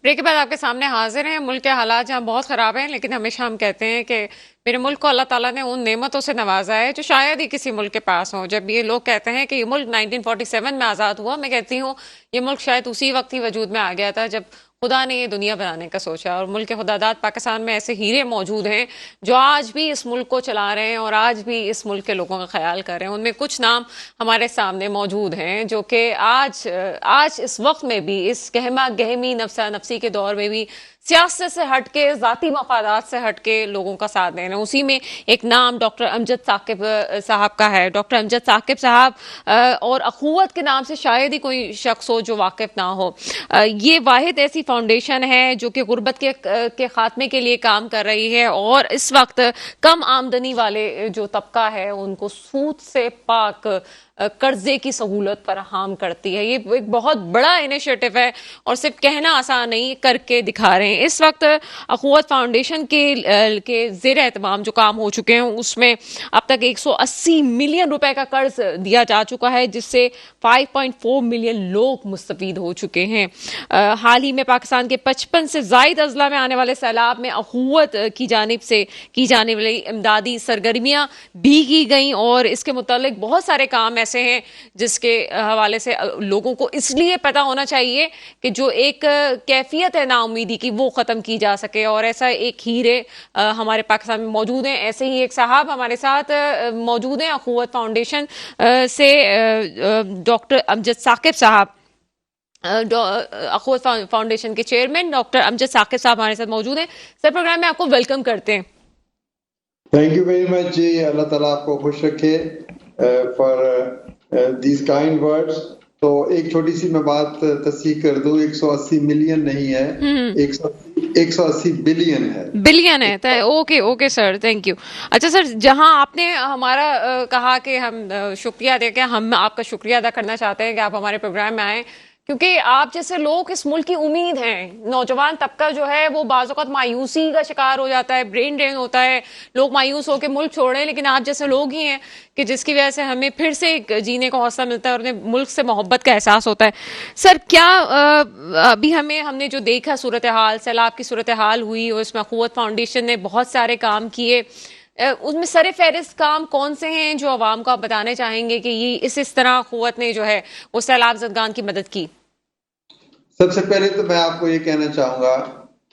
Break کے بعد آپ کے سامنے حاضر ہیں۔ ملک کے حالات جہاں بہت خراب ہیں، لیکن ہمیشہ ہم کہتے ہیں کہ میرے ملک کو اللہ تعالیٰ نے ان نعمتوں سے نوازا ہے جو شاید ہی کسی ملک کے پاس ہوں۔ جب یہ لوگ کہتے ہیں کہ یہ ملک 1947 میں آزاد ہوا، میں کہتی ہوں یہ ملک شاید اسی وقت ہی وجود میں آ گیا تھا جب خدا نے یہ دنیا بنانے کا سوچا۔ اور ملک خدا داد پاکستان میں ایسے ہیرے موجود ہیں جو آج بھی اس ملک کو چلا رہے ہیں اور آج بھی اس ملک کے لوگوں کا خیال کر رہے ہیں۔ ان میں کچھ نام ہمارے سامنے موجود ہیں جو کہ آج اس وقت میں بھی، اس گہما گہمی نفسا نفسی کے دور میں بھی سیاست سے ہٹ کے، ذاتی مفادات سے ہٹ کے لوگوں کا ساتھ دے رہے ہیں۔ اسی میں ایک نام ڈاکٹر امجد ثاقب صاحب کا ہے۔ ڈاکٹر امجد ثاقب صاحب اور اخوت کے نام سے شاید ہی کوئی شخص ہو جو واقف نہ ہو۔ یہ واحد ایسی فاؤنڈیشن ہے جو کہ غربت کے خاتمے کے لیے کام کر رہی ہے اور اس وقت کم آمدنی والے جو طبقہ ہے ان کو سود سے پاک قرضے کی سہولت فراہم کرتی ہے۔ یہ ایک بہت بڑا انیشیٹو ہے اور صرف کہنا آسان نہیں، کر کے دکھا رہے ہیں۔ اس وقت اخوت فاؤنڈیشن کے زیر اہتمام جو کام ہو چکے ہیں اس میں اب تک 180 ملین روپے کا قرض دیا جا چکا ہے، جس سے 5.4 ملین لوگ مستفید ہو چکے ہیں۔ حال ہی میں پاکستان کے 55 سے زائد اضلاع میں آنے والے سیلاب میں اخوت کی جانب سے کی جانے والی امدادی سرگرمیاں بھی کی گئیں اور اس کے متعلق بہت سارے کام ایسے ہیں جس کے حوالے سے لوگوں کو اس لیے پتہ ہونا چاہیے کہ جو ایک کیفیت ہے نا امیدی کی وہ ختم کی جا سکے، اور ایسا ایک ہیرے ہمارے پاکستان میں موجود ہیں۔ ایسے ہی ایک صاحب ہمارے ساتھ موجود ہیں اخوت فاؤنڈیشن سے، ڈاکٹر امجد ثاقب صاحب، اخوت فاؤنڈیشن کے چیئرمین ڈاکٹر امجد ثاقب صاحب ہمارے ساتھ موجود ہیں۔ سر، پروگرام میں آپ کو ویلکم کرتے ہیں۔ تھینک یو ویری مچ جی، اللہ تعالیٰ آپ کو خوش رکھے فار دیز کائنڈ ورڈز۔ تو ایک چھوٹی سی میں بات تصحیح کر دوں، 180 ملین نہیں ہے، 180 بلین ہے۔ بلین ہے، اوکے سر، تھینک یو۔ اچھا سر، جہاں آپ نے ہمارا کہا کہ ہم شکریہ دے کے ہم آپ کا شکریہ ادا کرنا چاہتے ہیں کہ آپ ہمارے پروگرام میں آئیں، کیونکہ آپ جیسے لوگ اس ملک کی امید ہیں۔ نوجوان طبقہ جو ہے وہ بعض اوقات مایوسی کا شکار ہو جاتا ہے، برین ڈرین ہوتا ہے، لوگ مایوس ہو کے ملک چھوڑیں، لیکن آپ جیسے لوگ ہی ہیں کہ جس کی وجہ سے ہمیں پھر سے جینے کا حوصلہ ملتا ہے اور انہیں ملک سے محبت کا احساس ہوتا ہے۔ سر، کیا ابھی ہم نے جو دیکھا صورتحال، سیلاب کی صورتحال ہوئی اور اس میں اخوت فاؤنڈیشن نے بہت سارے کام کیے، اس میں سر فہرست کام کون سے ہیں جو عوام کو آپ بتانے چاہیں گے کہ یہ اس طرح اخوت نے جو ہے وہ سیلاب زدگان کی مدد کی؟ سب سے پہلے تو میں آپ کو یہ کہنا چاہوں گا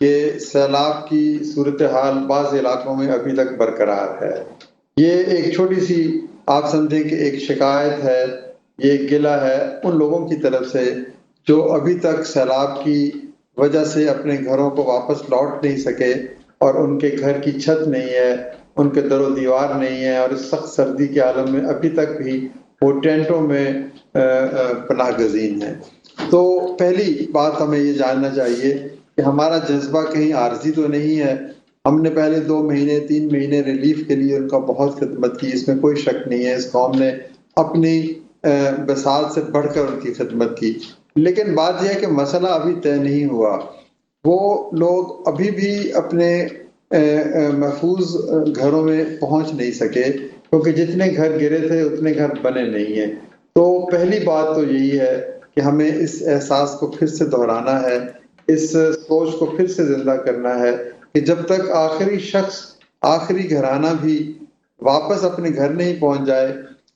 کہ سیلاب کی صورتحال بعض علاقوں میں ابھی تک برقرار ہے۔ یہ ایک چھوٹی سی آپ سمجھیں کہ ایک شکایت ہے، یہ ایک گلہ ہے ان لوگوں کی طرف سے جو ابھی تک سیلاب کی وجہ سے اپنے گھروں کو واپس لوٹ نہیں سکے اور ان کے گھر کی چھت نہیں ہے، ان کے در و دیوار نہیں ہے، اور اس سخت سردی کے عالم میں ابھی تک بھی وہ ٹینٹوں میں پناہ گزین ہیں۔ تو پہلی بات ہمیں یہ جاننا چاہیے کہ ہمارا جذبہ کہیں عارضی تو نہیں ہے۔ ہم نے پہلے 2 مہینے 3 مہینے ریلیف کے لیے ان کا بہت خدمت کی، اس میں کوئی شک نہیں ہے۔ اس قوم نے اپنی بساط سے بڑھ کر ان کی خدمت کی، لیکن بات یہ ہے کہ مسئلہ ابھی طے نہیں ہوا۔ وہ لوگ ابھی بھی اپنے محفوظ گھروں میں پہنچ نہیں سکے کیونکہ جتنے گھر گرے تھے اتنے گھر بنے نہیں ہیں۔ تو پہلی بات تو یہی ہے کہ ہمیں اس احساس کو پھر سے دہرانا ہے، اس سوچ کو پھر سے زندہ کرنا ہے کہ جب تک آخری شخص، آخری گھرانہ بھی واپس اپنے گھر نہیں پہنچ جائے،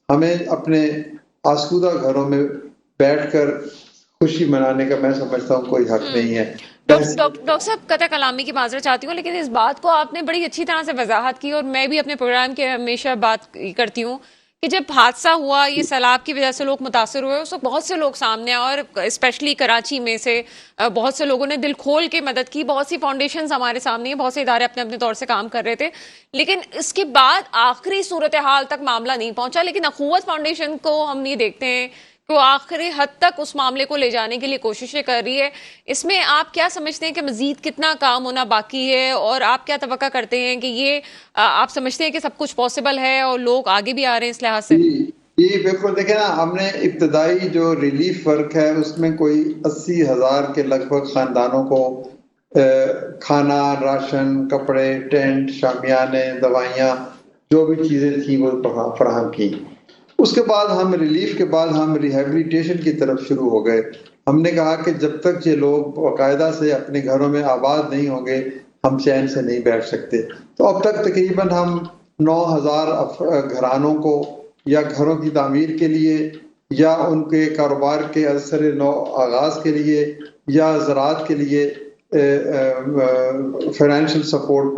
ہمیں اپنے آسودہ گھروں میں بیٹھ کر خوشی منانے کا میں سمجھتا ہوں کوئی حق نہیں ہے۔ ڈاکٹر صاحب، قطع کلامی کی معذرت چاہتی ہوں، لیکن اس بات کو آپ نے بڑی اچھی طرح سے وضاحت کی، اور میں بھی اپنے پروگرام کے ہمیشہ بات کرتی ہوں کہ جب حادثہ ہوا، یہ سیلاب کی وجہ سے لوگ متاثر ہوئے، اس وقت بہت سے لوگ سامنے آئے اور اسپیشلی کراچی میں سے بہت سے لوگوں نے دل کھول کے مدد کی۔ بہت سی فاؤنڈیشنز ہمارے سامنے ہیں، بہت سے ادارے اپنے اپنے طور سے کام کر رہے تھے، لیکن اس کے بعد آخری صورتحال تک معاملہ نہیں پہنچا۔ لیکن اخوت فاؤنڈیشن کو ہم یہ دیکھتے ہیں کہ وہ آخری حد تک اس معاملے کو لے جانے کے لیے کوششیں کر رہی ہے۔ اس میں آپ کیا سمجھتے ہیں کہ مزید کتنا کام ہونا باقی ہے، اور آپ کیا توقع کرتے ہیں کہ یہ آپ سمجھتے ہیں کہ سب کچھ پاسبل ہے اور لوگ آگے بھی آ رہے ہیں اس لحاظ سے؟ جی بالکل، دیکھیں نا، ہم نے ابتدائی جو ریلیف ورک ہے اس میں کوئی 80,000 کے لگ بھگ خاندانوں کو کھانا، راشن، کپڑے، ٹینٹ، شامیانے، دوائیاں، جو بھی چیزیں تھیں وہ فراہم کی۔ اس کے بعد ہم ریلیف کے بعد ہم ریہیبلیٹیشن کی طرف شروع ہو گئے۔ ہم نے کہا کہ جب تک یہ لوگ باقاعدہ سے اپنے گھروں میں آباد نہیں ہوں گے ہم چین سے نہیں بیٹھ سکتے. تو اب تک تقریباً ہم 9,000 گھرانوں کو یا گھروں کی تعمیر کے لیے یا ان کے کاروبار کے اثر نو آغاز کے لیے یا زراعت کے لیے فائنینشیل سپورٹ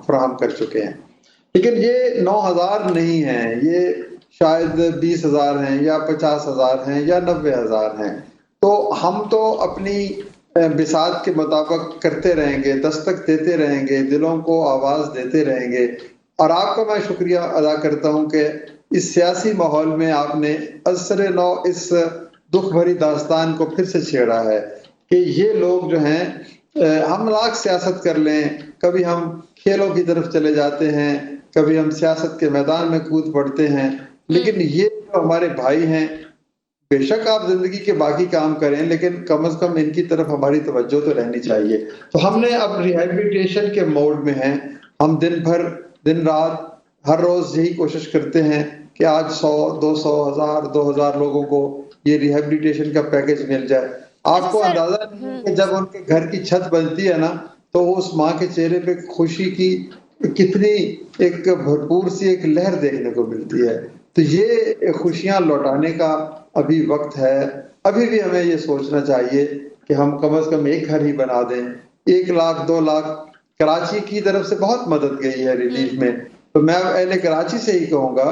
فراہم کر چکے ہیں. لیکن یہ 9,000 نہیں ہیں، یہ شاید 20,000 ہیں یا 50,000 ہیں یا 90,000 ہیں. تو ہم تو اپنی بساط کے مطابق کرتے رہیں گے، دستک دیتے رہیں گے، دلوں کو آواز دیتے رہیں گے. اور آپ کا میں شکریہ ادا کرتا ہوں کہ اس سیاسی ماحول میں آپ نے اثر نو اس دکھ بھری داستان کو پھر سے چھیڑا ہے کہ یہ لوگ جو ہیں ہم لاکھ سیاست کر لیں، کبھی ہم کھیلوں کی طرف چلے جاتے ہیں، کبھی ہم سیاست کے میدان میں کود پڑتے ہیں، لیکن یہ جو ہمارے بھائی ہیں بے شک آپ زندگی کے باقی کام کریں لیکن کم از کم ان کی طرف ہماری توجہ تو رہنی چاہیے. تو ہم نے اب ریہیبلیٹیشن کے موڈ میں ہیں. ہم دن بھر دن رات ہر روز یہی کوشش کرتے ہیں کہ آج 100 200 1000 2000 لوگوں کو یہ ریہیبلیٹیشن کا پیکج مل جائے. آپ کو اندازہ نہیں ہے کہ جب ان کے گھر کی چھت بنتی ہے نا تو اس ماں کے چہرے پہ خوشی کی کتنی ایک بھرپور سی ایک لہر دیکھنے کو ملتی ہے. تو یہ خوشیاں لوٹانے کا ابھی وقت ہے. ابھی بھی ہمیں یہ سوچنا چاہیے کہ ہم کم از کم ایک گھر ہی بنا دیں. 1 لاکھ 2 لاکھ کراچی کی طرف سے بہت مدد گئی ہے ریلیف میں. تو میں اہل کراچی سے ہی کہوں گا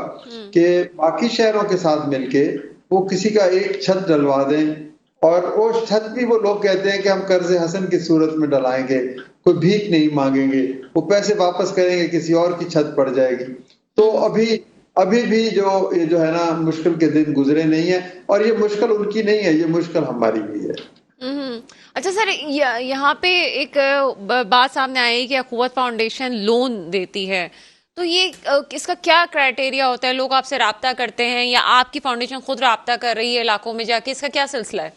کہ باقی شہروں کے ساتھ مل کے وہ کسی کا ایک چھت ڈلوا دیں، اور وہ چھت بھی وہ لوگ کہتے ہیں کہ ہم قرض حسن کی صورت میں ڈلائیں گے، کوئی بھیک نہیں مانگیں گے، وہ پیسے واپس کریں گے، کسی اور کی چھت پڑ جائے گی. تو ابھی بھی جو ہے نا مشکل کے دن گزرے نہیں ہیں، اور یہ مشکل ان کی نہیں ہے، یہ مشکل ہماری بھی ہے. اچھا سر، یہاں پہ ایک بات سامنے آئی کہ اخوت فاؤنڈیشن لون دیتی ہے، تو یہ اس کا کیا کرائٹیریا ہوتا ہے؟ لوگ آپ سے رابطہ کرتے ہیں یا آپ کی فاؤنڈیشن خود رابطہ کر رہی ہے علاقوں میں جا کے؟ اس کا کیا سلسلہ ہے؟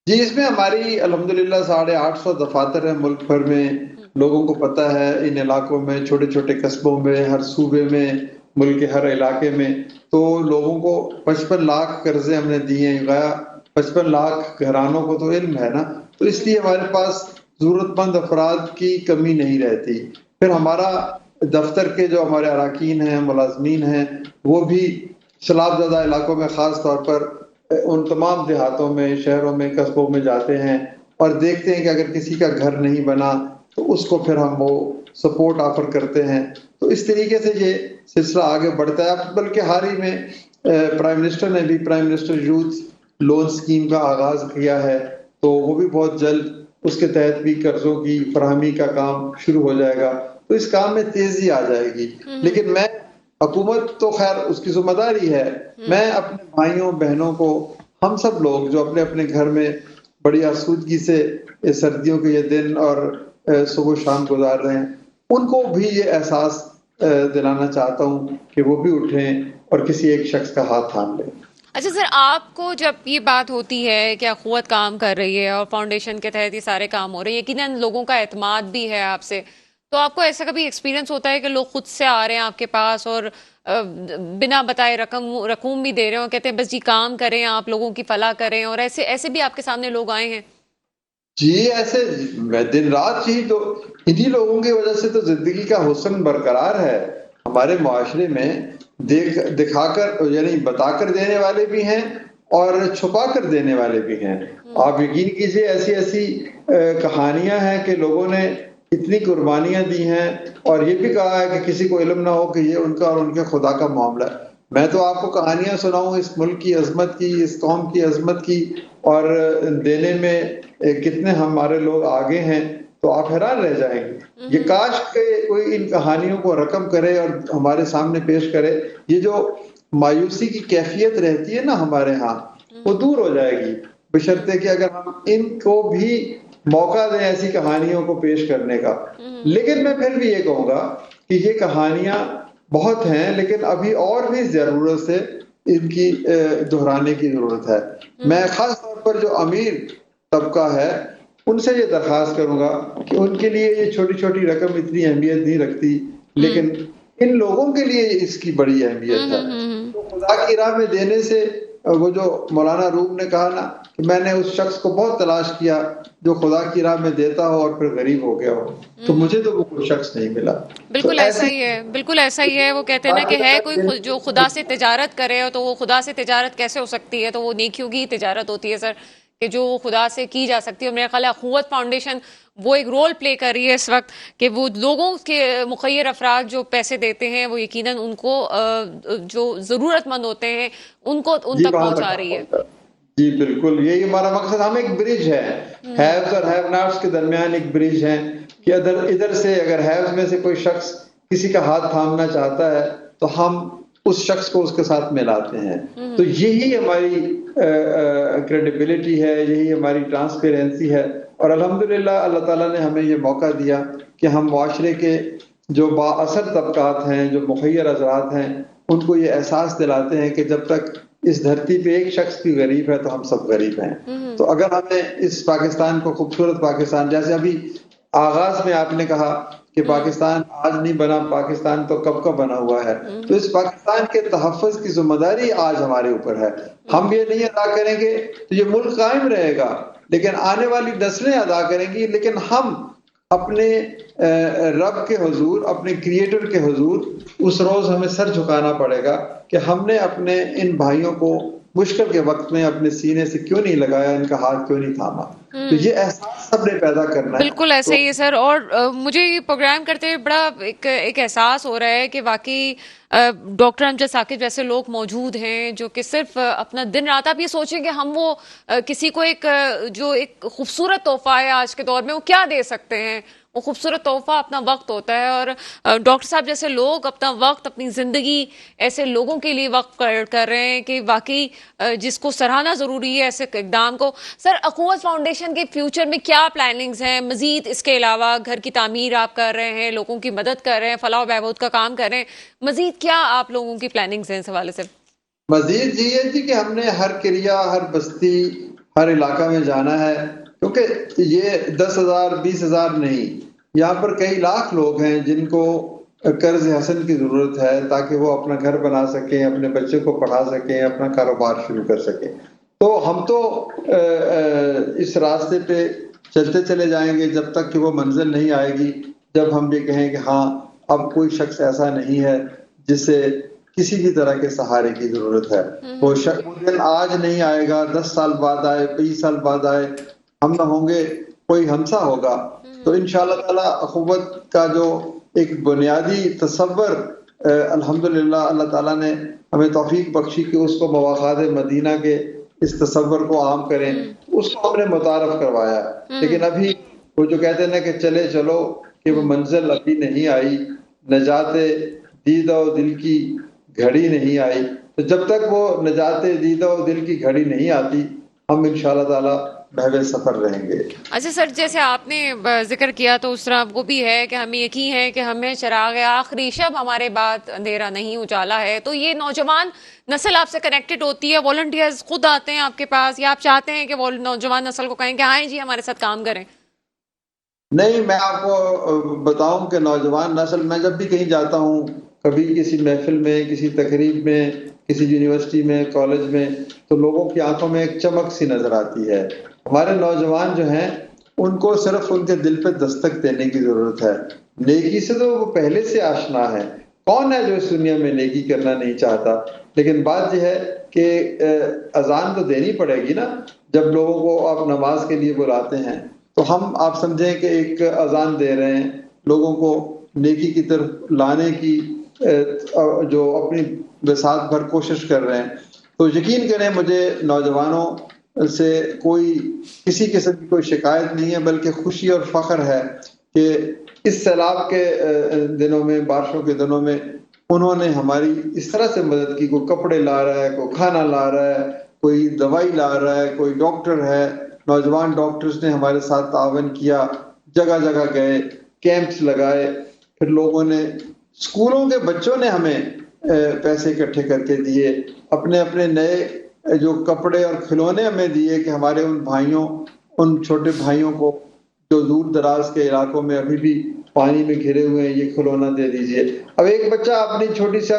جی، اس میں ہماری الحمدللہ 850 دفاتر ہیں ملک بھر میں. لوگوں کو پتہ ہے ان علاقوں میں، چھوٹے چھوٹے قصبوں میں، ہر صوبے میں، ملک کے ہر علاقے میں. تو لوگوں کو 55 لاکھ قرضے ہم نے دیے ہیں. گیا 55 لاکھ گھرانوں کو تو علم ہے نا، تو اس لیے ہمارے پاس ضرورت مند افراد کی کمی نہیں رہتی. پھر ہمارا دفتر کے جو ہمارے اراکین ہیں، ملازمین ہیں، وہ بھی سیلاب زدہ علاقوں میں خاص طور پر ان تمام دیہاتوں میں، شہروں میں، قصبوں میں جاتے ہیں اور دیکھتے ہیں کہ اگر کسی کا گھر نہیں بنا تو اس کو پھر ہم وہ سپورٹ آفر کرتے ہیں. تو اس طریقے سے یہ سلسلہ آگے بڑھتا ہے. بلکہ حال ہی میں پرائم منسٹر نے بھی prime minister youth loan scheme کا آغاز کیا ہے، تو وہ بھی بہت جلد اس کے تحت بھی قرضوں کی فراہمی کا کام شروع ہو جائے گا. تو اس کام میں تیزی آ جائے گی. لیکن میں حکومت تو خیر اس کی ذمہ داری ہے، میں اپنے بھائیوں بہنوں کو، ہم سب لوگ جو اپنے اپنے گھر میں بڑی آسودگی سے سردیوں کے یہ دن اور صبح و شام گزار رہے ہیں، ان کو بھی یہ احساس دلانا چاہتا ہوں کہ وہ بھی اٹھیں اور کسی ایک شخص کا ہاتھ تھام لیں. اچھا سر، آپ کو جب یہ بات ہوتی ہے کہ اخوت کام کر رہی ہے اور فاؤنڈیشن کے تحت یہ سارے کام ہو رہے ہیں، یقیناً لوگوں کا اعتماد بھی ہے آپ سے، تو آپ کو ایسا کبھی ایکسپیرینس ہوتا ہے کہ لوگ خود سے آ رہے ہیں آپ کے پاس اور بنا بتائے رقم بھی دے رہے ہیں اور کہتے ہیں بس جی کام کریں، آپ لوگوں کی فلاح کریں، اور ایسے بھی آپ کے سامنے لوگ آئے ہیں؟ جی، ایسے میں دن رات ہی تو انہی لوگوں کی وجہ سے تو زندگی کا حسن برقرار ہے ہمارے معاشرے میں. دکھا کر یعنی بتا کر دینے والے بھی ہیں اور چھپا کر دینے والے بھی ہیں. آپ یقین کیجئے ایسی ایسی کہانیاں ہیں کہ لوگوں نے اتنی قربانیاں دی ہیں اور یہ بھی کہا ہے کہ کسی کو علم نہ ہو کہ یہ ان کا اور ان کے خدا کا معاملہ ہے. میں تو آپ کو کہانیاں سناؤں اس ملک کی عظمت کی، اس قوم کی عظمت کی، اور دینے میں کتنے ہمارے لوگ آگے ہیں، تو آپ حیران رہ جائیں گے. یہ کاش کہ کوئی ان کہانیوں کو رقم کرے اور ہمارے سامنے پیش کرے. یہ جو مایوسی کی کیفیت رہتی ہے نا ہمارے ہاں، وہ دور ہو جائے گی بشرطے کہ اگر ہم ان کو بھی موقع دیں ایسی کہانیوں کو پیش کرنے کا. لیکن میں پھر بھی یہ کہوں گا کہ یہ کہانیاں بہت ہیں، لیکن ابھی اور بھی ضرورت سے ان کی دہرانے کی ضرورت ہے. میں خاص طور پر جو امیر طبقہ ہے ان سے یہ درخواست کروں گا کہ ان کے لیے یہ چھوٹی چھوٹی رقم اتنی اہمیت نہیں رکھتی، لیکن ان لوگوں کے لیے اس کی بڑی اہمیت ہے. تو خدا کی راہ میں دینے سے وہ جو مولانا روم نے کہا نا کہ میں نے اس شخص کو بہت تلاش کیا جو خدا کی راہ میں دیتا ہو اور پھر غریب ہو گیا ہو، تو مجھے تو وہ کوئی شخص نہیں ملا. بالکل ایسا ہی ہے، بالکل ایسا ہی ہے. وہ کہتے ہیں نا کہ ہے کوئی جو خدا سے تجارت کرے تو وہ خدا سے تجارت کیسے ہو سکتی ہے؟ تو وہ نیکیوں کی تجارت ہوتی ہے سر، کہ جو خدا سے کی جا سکتی ہے. میرا خیال ہے اخوت فاؤنڈیشن وہ ایک رول پلے کر رہی ہے اس وقت کہ وہ لوگوں کے مخیر افراد جو پیسے دیتے ہیں وہ یقیناً ان کو جو ضرورت مند ہوتے ہیں ان کو ان تک پہنچا رہی ہے. جی بالکل، یہی ہمارا مقصد. ہم ایک برج ہے، ہیوز اور ہیو ناٹس کے درمیان ایک برج ہے کہ ادھر سے اگر ہیوز میں سے کوئی شخص کسی کا ہاتھ تھامنا چاہتا ہے تو ہم اس شخص کو اس کے ساتھ ملاتے ہیں. تو یہی ہماری کریڈیبلٹی ہے، یہی ہماری ٹرانسپیرنسی ہے. اور الحمدللہ اللہ تعالیٰ نے ہمیں یہ موقع دیا کہ ہم معاشرے کے جو با اثر طبقات ہیں، جو مخیر حضرات ہیں، ان کو یہ احساس دلاتے ہیں کہ جب تک اس دھرتی پہ ایک شخص بھی غریب ہے تو ہم سب غریب ہیں. تو اگر ہمیں اس پاکستان کو خوبصورت پاکستان، جیسے ابھی آغاز میں آپ نے کہا کہ پاکستان آج نہیں بنا، پاکستان تو کب کا بنا ہوا ہے، تو اس پاکستان کے تحفظ کی ذمہ داری آج ہمارے اوپر ہے. ہم یہ نہیں ادا کریں گے تو یہ ملک قائم رہے گا، لیکن آنے والی نسلیں ادا کریں گی. لیکن ہم اپنے رب کے حضور، اپنے کریٹر کے حضور اس روز ہمیں سر جھکانا پڑے گا کہ ہم نے اپنے ان بھائیوں کو مشکل کے وقت میں اپنے سینے سے کیوں نہیں لگایا، ان کا ہاتھ کیوں نہیں تھاما. تو یہ احساس سب نے پیدا کرنا ہے. بالکل ایسا ہی ہے سر. اور مجھے یہ پروگرام کرتے ہوئے بڑا ایک احساس ہو رہا ہے کہ واقعی ڈاکٹر امجد ثاقب جیسے لوگ موجود ہیں جو کہ صرف اپنا دن رات، آپ یہ سوچیں کہ ہم وہ کسی کو ایک جو ایک خوبصورت تحفہ ہے آج کے دور میں وہ کیا دے سکتے ہیں؟ وہ خوبصورت تحفہ اپنا وقت ہوتا ہے. اور ڈاکٹر صاحب جیسے لوگ اپنا وقت، اپنی زندگی ایسے لوگوں کے لیے وقف کر رہے ہیں کہ واقعی جس کو سراہنا ضروری ہے ایسے اقدام کو. سر اخوت فاؤنڈیشن کے فیوچر میں کیا پلاننگز ہیں مزید؟ اس کے علاوہ گھر کی تعمیر آپ کر رہے ہیں، لوگوں کی مدد کر رہے ہیں، فلاح و بہبود کا کام کر رہے ہیں، مزید کیا آپ لوگوں کی پلاننگز ہیں اس حوالے سے؟ مزید یہ تھی کہ ہم نے ہر قریہ، ہر بستی، ہر علاقہ میں جانا ہے، کیونکہ یہ 10,000 20,000 نہیں، یہاں پر کئی لاکھ لوگ ہیں جن کو قرض حسن کی ضرورت ہے تاکہ وہ اپنا گھر بنا سکیں، اپنے بچے کو پڑھا سکیں، اپنا کاروبار شروع کر سکیں. تو ہم تو اس راستے پہ چلتے چلے جائیں گے جب تک کہ وہ منزل نہیں آئے گی جب ہم یہ کہیں کہ ہاں اب کوئی شخص ایسا نہیں ہے جس سے کسی بھی طرح کے سہارے کی ضرورت ہے. وہ دن آج نہیں آئے گا، 10 سال بعد آئے، 20 سال بعد آئے، ہم نہ ہوں گے، کوئی ہمسا ہوگا. تو انشاءاللہ تعالی اخوت کا جو ایک بنیادی تصور الحمدللہ اللہ تعالیٰ نے ہمیں توفیق بخشی کہ اس کو مواقعات مدینہ کے اس تصور کو عام کریں، اس کو ہم نے متعارف کروایا. لیکن ابھی وہ جو کہتے ہیں نا کہ چلے چلو، کہ وہ منزل ابھی نہیں آئی، نجات دیدہ و دل کی گھڑی نہیں آئی. تو جب تک وہ نجات دیدہ و دل کی گھڑی نہیں آتی ہم انشاءاللہ تعالی بہوے سفر رہیں گے. اچھا سر، جیسے آپ نے ذکر کیا تو اس طرح وہ بھی ہے کہ ہمیں یقین ہے کہ ہمیں چراغ آخری شب ہمارے بعد اندھیرا نہیں اجالا ہے. تو یہ نوجوان نسل آپ سے کنیکٹڈ ہوتی ہے، والنٹیئرز خود آتے ہیں آپ کے پاس، یا آپ چاہتے ہیں کہ وہ نوجوان نسل کو کہیں کہ آئیں جی ہمارے ساتھ کام کریں؟ نہیں، میں آپ کو بتاؤں کہ نوجوان نسل، میں جب بھی کہیں جاتا ہوں، کبھی کسی محفل میں، کسی تقریب میں، کسی یونیورسٹی میں، کالج میں، تو لوگوں کی آنکھوں میں ایک چمک سی نظر آتی ہے. ہمارے نوجوان جو ہیں ان کو صرف ان کے دل پہ دستک دینے کی ضرورت ہے. نیکی سے تو وہ پہلے سے آشنا ہے، کون ہے جو اس دنیا میں نیکی کرنا نہیں چاہتا. لیکن بات یہ ہے کہ اذان تو دینی پڑے گی نا. جب لوگوں کو آپ نماز کے لیے بلاتے ہیں تو ہم آپ سمجھیں کہ ایک اذان دے رہے ہیں، لوگوں کو نیکی کی طرف لانے کی جو اپنی بساط بھر کوشش کر رہے ہیں. تو یقین کریں مجھے نوجوانوں سے کوئی کسی قسم کی کوئی شکایت نہیں ہے، بلکہ خوشی اور فخر ہے کہ اس سیلاب کے دنوں میں، بارشوں کے دنوں میں انہوں نے ہماری اس طرح سے مدد کی. کوئی کپڑے لا رہا ہے، کوئی کھانا لا رہا ہے، کوئی دوائی لا رہا ہے، کوئی ڈاکٹر ہے. نوجوان ڈاکٹرز نے ہمارے ساتھ تعاون کیا، جگہ جگہ گئے، کیمپس لگائے. پھر لوگوں نے، اسکولوں کے بچوں نے ہمیں پیسے اکٹھے کر کے دیے، اپنے اپنے نئے جو کپڑے اور کھلونے ہمیں دیے کہ ہمارے ان بھائیوں، ان چھوٹے بھائیوں کو جو دور دراز کے علاقوں میں ابھی بھی پانی میں گھرے ہوئے ہیں، یہ کھلونا دے دیجئے. اب ایک بچہ اپنی چھوٹی سا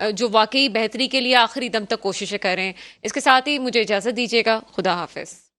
جو واقعی بہتری کے لیے آخری دم تک کوششیں کریں. اس کے ساتھ ہی مجھے اجازت دیجیے گا. خدا حافظ.